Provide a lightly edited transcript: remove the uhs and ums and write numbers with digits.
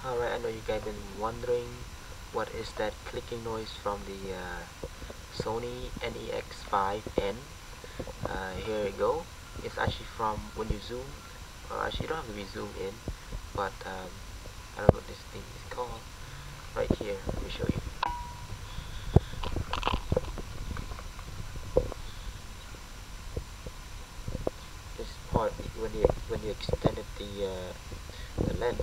Alright, I know you guys been wondering what is that clicking noise from the Sony NEX-5N. Here we go. It's actually from when you zoom. Actually, you don't have to be zoomed in, but I don't know what this thing is called. Right here, let me show you. This part, when you extended the lens,